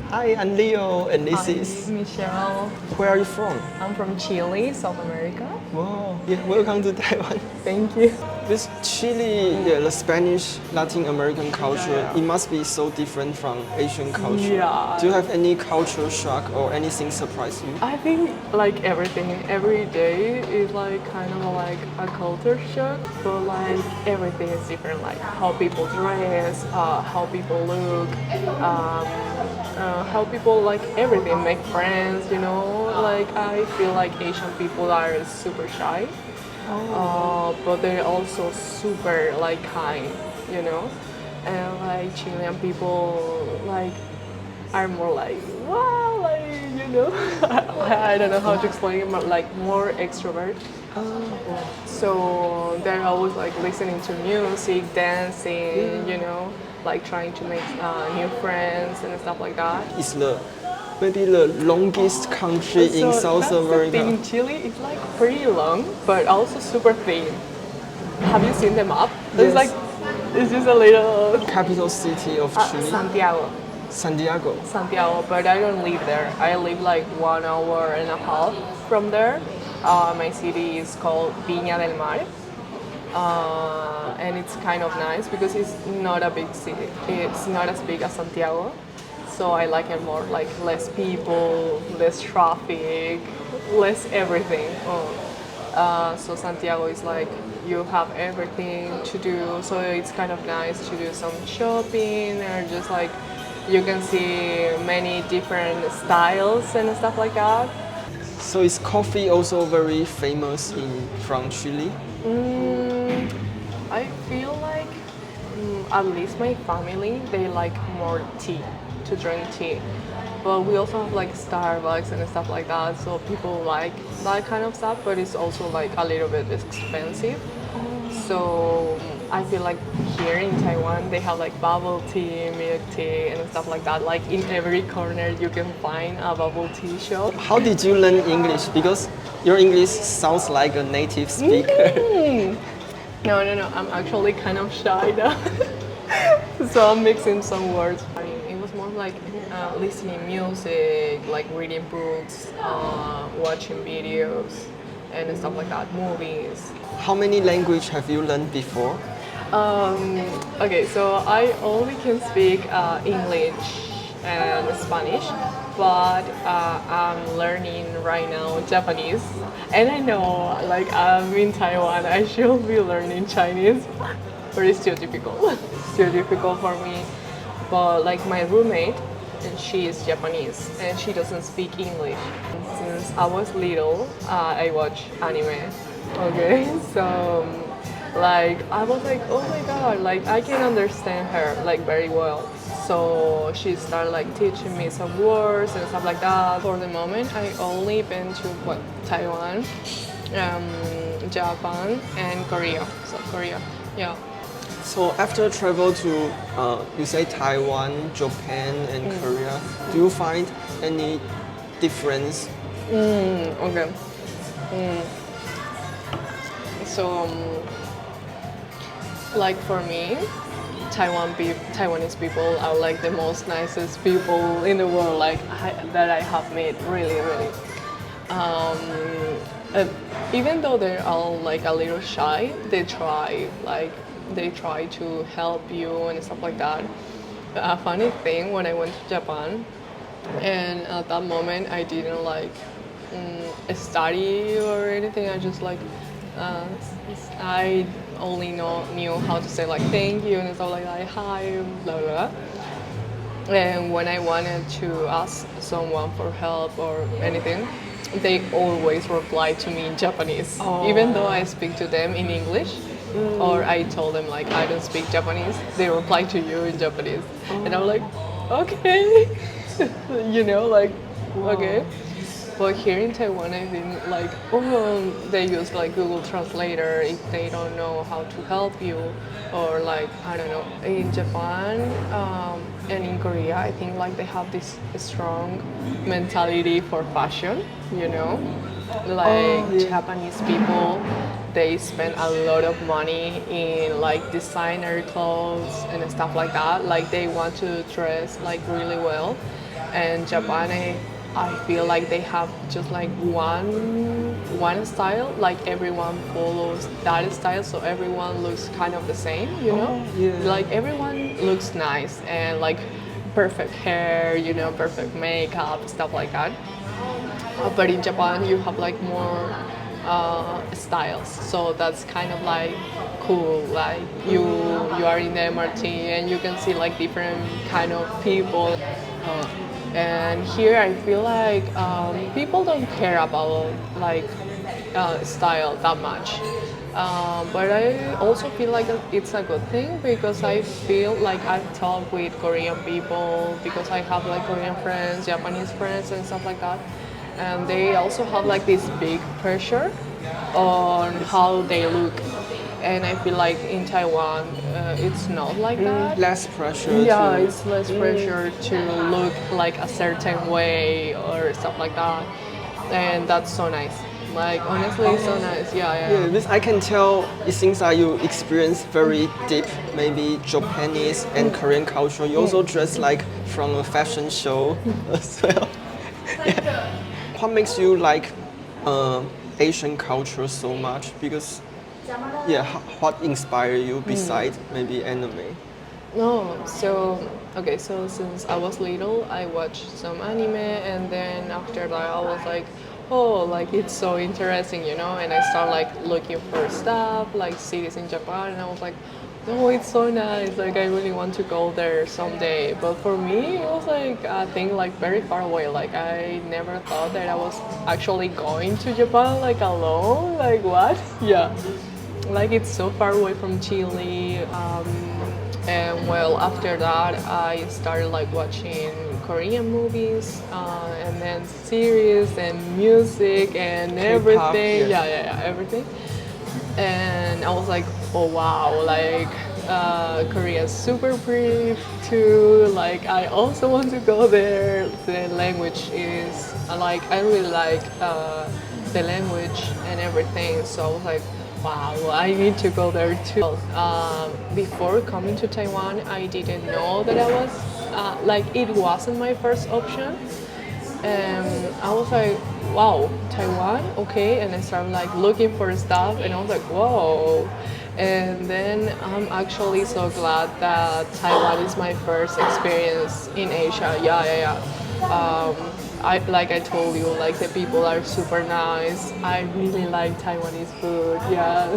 Hi, I'm Leo, and this Hi, is. Michelle. Where are you from? I'm from Chile, South America. Wow, yeah, welcome to Taiwan. Thank you. This Chile, yeah, the Spanish Latin American culture, Yeah. it must be so different from Asian culture. Yeah. Do you have any culture shock or anything surprise you? I think like everything, every day is like kind of like a culture shock, but like everything is different. Like how people dress, how people look, how people like everything make friends. You know, like I feel like Asian people are super shy. But they're also super like kind, you know, and like Chilean people like are more like wow, like you know, I don't know how to explain it, but like more extrovert. So they're always like listening to music, dancing, you know, like trying to make new friends and stuff like that. It's maybe the longest country in South that's the America. thing. Chile is like pretty long, but also super thin. Have you seen the map? Yes. It's like it's just a little Capital city of Chile, Santiago, Santiago. but I don't live there. I live like 1.5 hours from there. My city is called Viña del Mar, and it's kind of nice because it's not a big city. It's not as big as Santiago, so I like it more. Like less people, less traffic, less everything. So Santiago is like you have everything to do, so it's kind of nice to do some shopping or just like you can see many different styles and stuff like that. So is coffee also very famous from Chile? I feel like at least my family they like more tea, to drink tea. But we also have like Starbucks and stuff like that, so people like that kind of stuff, but it's also like a little bit expensive. So I feel like here in Taiwan they have like bubble tea, milk tea and stuff like that. Like in every corner you can find a bubble tea shop. How did you learn English? Because your English sounds like a native speaker. No, I'm actually kind of shy now. So I'm mixing some words. It was more like listening music, like reading books, watching videos and stuff like that, movies. How many languages have you learned before? Okay, so I only can speak English and Spanish, but I'm learning right now Japanese. And I know, like I'm in Taiwan, I should be learning Chinese, but it's still difficult. It's still difficult for me. But like my roommate, and she is Japanese, and she doesn't speak English. Since I was little, I watch anime. Okay, so like I was like, oh my god, like I can understand her like very well. So she started like teaching me some words and stuff like that. For the moment, I only been to Taiwan, Japan, and Korea. So Korea, yeah. So after travel to, you say Taiwan, Japan, and Korea, do you find any difference? Okay. So, like for me, Taiwanese people are like the most nicest people in the world. Like that I have met, really, really. Even though they're all like a little shy, they try to help you and stuff like that. A funny thing when I went to Japan, and at that moment I didn't like study or anything. I just like I only knew how to say like thank you and stuff like that, hi, blah blah. And when I wanted to ask someone for help or anything, they always reply to me in Japanese, even though I speak to them in English. Or I told them like I don't speak Japanese, they reply to you in Japanese, and I'm like, okay, you know, like okay. But here in Taiwan, I think like they use like Google Translator if they don't know how to help you, or like I don't know. In Japan and in Korea, I think like they have this strong mentality for fashion, you know, like Japanese people. They spend a lot of money in like designer clothes and stuff like that. Like they want to dress like really well, And Japan, I feel like they have just like one style, like everyone follows that style, so everyone looks kind of the same, you know? Yeah. Like everyone looks nice and like perfect hair, you know, perfect makeup, stuff like that. But in Japan, you have like more styles, so that's kind of like cool. Like you are in the MRT and you can see like different kind of people. And here I feel like people don't care about like style that much. But I also feel like it's a good thing because I feel like I've talked with Korean people because I have like Korean friends, Japanese friends and stuff like that. And they also have like this big pressure on how they look. And I feel like in Taiwan, it's not like that. Less pressure. Yeah, to, it's less pressure to look like a certain way or stuff like that. And that's so nice. Like honestly, it's so nice. Yeah, because I can tell it seems like you experience very deep, maybe Japanese and Korean culture. You also dress like from a fashion show as well. Yeah. What makes you like Asian culture so much? Because what inspired you besides maybe anime? No, so okay, so since I was little, I watched some anime, and then after that, I was like, oh, like it's so interesting, you know. And I started like looking for stuff, like cities in Japan, and I was like, no, it's so nice. Like I really want to go there someday. But for me, it was like a thing like very far away. Like I never thought that I was actually going to Japan like alone. Like what? Yeah, like it's so far away from Chile. And well, after that, I started like watching Korean movies, and then series and music and K-pop, everything. yeah. Yeah, everything. And I was like, oh wow, like Korea is super pretty too. Like I also want to go there. The language is like I really like the language and everything. So I was like, wow, I need to go there too. Before coming to Taiwan, I didn't know that I was like it wasn't my first option, and I was like, wow, Taiwan, okay. And I started like looking for stuff, and I was like, whoa. And then I'm actually so glad that Taiwan is my first experience in Asia. Yeah. Like I told you, like the people are super nice. I really like Taiwanese food. Yeah.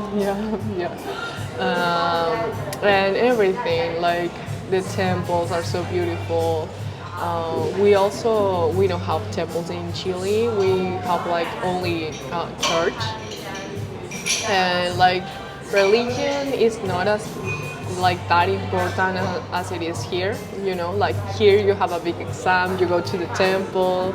And everything, like the temples are so beautiful. We don't have temples in Chile. We have like only church, and like religion is not as like that important as it is here. You know, like here you have a big exam, you go to the temple,